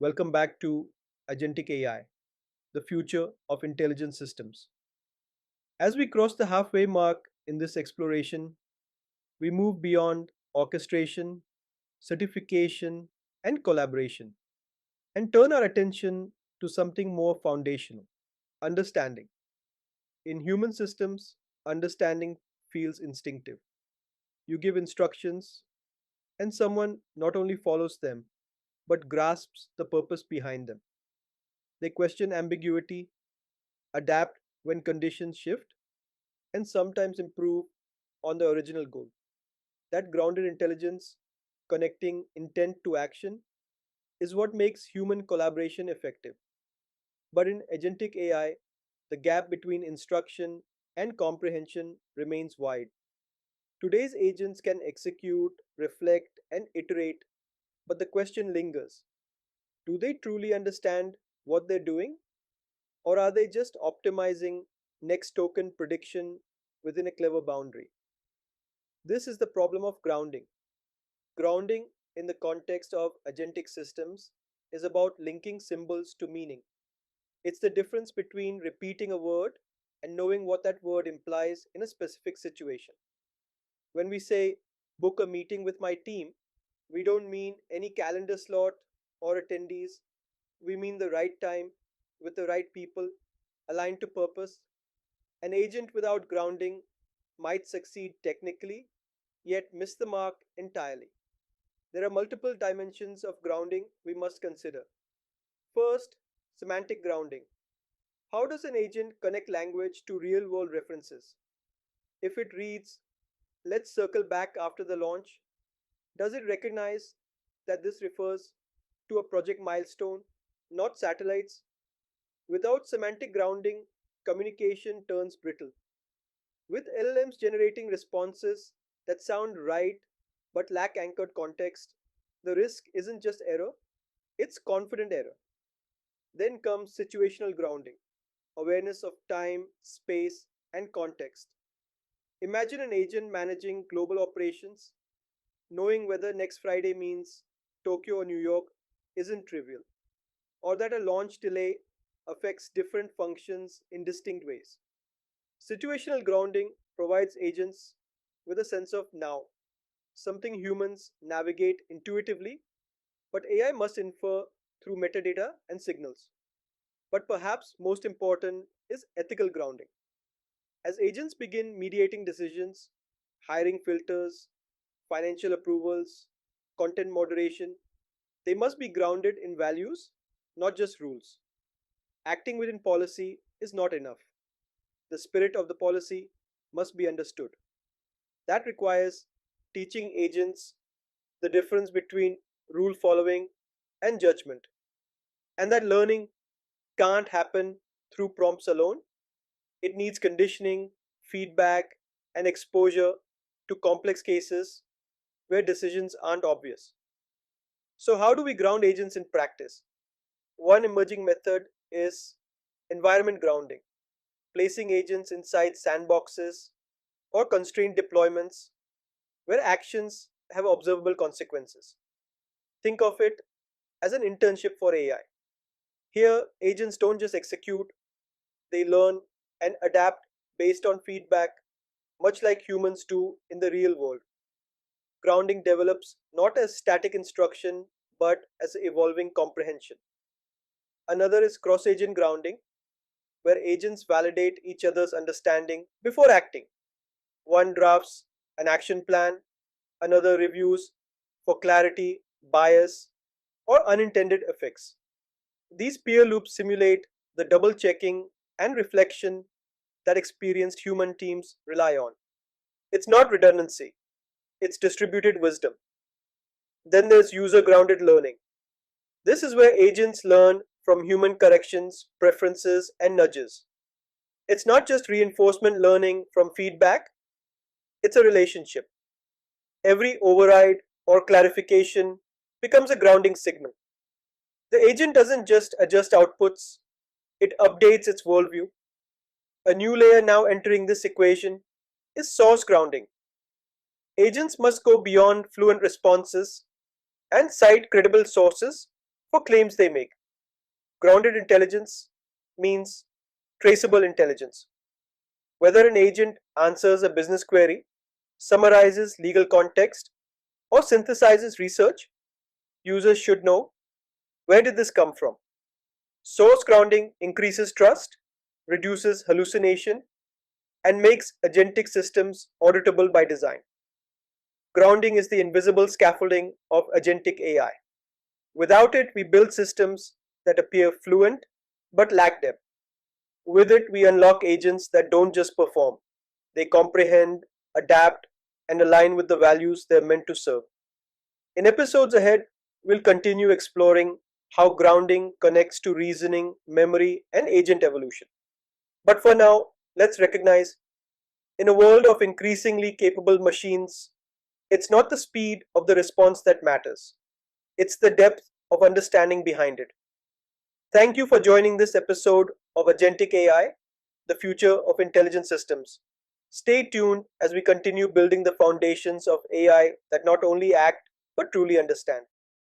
Welcome back to Agentic AI, the future of intelligent systems. As we cross the halfway mark in this exploration, we move beyond orchestration, certification, and collaboration and turn our attention to something more foundational understanding. In human systems, understanding feels instinctive. You give instructions, and someone not only follows them but grasps the purpose behind them. They question ambiguity, adapt when conditions shift, and sometimes improve on the original goal. That grounded intelligence, connecting intent to action, is what makes human collaboration effective. But in agentic AI, the gap between instruction and comprehension remains wide. Today's agents can execute, reflect, and iterate, but the question lingers: do they truly understand what they're doing? Or are they just optimizing next token prediction within a clever boundary? This is the problem of grounding. Grounding in the context of agentic systems is about linking symbols to meaning. It's the difference between repeating a word and knowing what that word implies in a specific situation. When we say book a meeting with my team, we don't mean any calendar slot or attendees. We mean the right time with the right people aligned to purpose. An agent without grounding might succeed technically, yet miss the mark entirely. There are multiple dimensions of grounding we must consider. First, semantic grounding. How does an agent connect language to real world references? If it reads, let's circle back after the launch, does it recognize that this refers to a project milestone, not satellites? Without semantic grounding, communication turns brittle. With LLMs generating responses that sound right but lack anchored context, the risk isn't just error, it's confident error. Then comes situational grounding, awareness of time, space, and context. Imagine an agent managing global operations. Knowing whether next Friday means Tokyo or New York isn't trivial, or that a launch delay affects different functions in distinct ways. Situational grounding provides agents with a sense of now, something humans navigate intuitively, but AI must infer through metadata and signals. But perhaps most important is ethical grounding. As agents begin mediating decisions, hiring filters, financial approvals, content moderation, they must be grounded in values, not just rules. Acting within policy is not enough. The spirit of the policy must be understood. That requires teaching agents the difference between rule following and judgment, and that learning can't happen through prompts alone. It needs conditioning, feedback, and exposure to complex cases where decisions aren't obvious. So, how do we ground agents in practice? One emerging method is environment grounding, placing agents inside sandboxes or constrained deployments where actions have observable consequences. Think of it as an internship for AI. Here, agents don't just execute, they learn and adapt based on feedback, much like humans do in the real world. Grounding develops not as static instruction but as evolving comprehension. Another is cross agent grounding, where agents validate each other's understanding before acting. One drafts an action plan, another reviews for clarity, bias, or unintended effects. These peer loops simulate the double checking and reflection that experienced human teams rely on. It's not redundancy, it's distributed wisdom. Then there's user grounded learning. This is where agents learn from human corrections, preferences, and nudges. It's not just reinforcement learning from feedback, it's a relationship. Every override or clarification becomes a grounding signal. The agent doesn't just adjust outputs, it updates its worldview. A new layer now entering this equation is source grounding. Agents must go beyond fluent responses and cite credible sources for claims they make. Grounded intelligence means traceable intelligence. Whether an agent answers a business query, summarizes legal context, or synthesizes research, users should know, where did this come from? Source grounding increases trust, reduces hallucination, and makes agentic systems auditable by design. Grounding is the invisible scaffolding of agentic AI. Without it, we build systems that appear fluent but lack depth. With it, we unlock agents that don't just perform, they comprehend, adapt, and align with the values they're meant to serve. In episodes ahead, we'll continue exploring how grounding connects to reasoning, memory, and agent evolution. But for now, let's recognize, in a world of increasingly capable machines, it's not the speed of the response that matters, it's the depth of understanding behind it. Thank you for joining this episode of Agentic AI, the future of intelligent systems. Stay tuned as we continue building the foundations of AI that not only act but truly understand.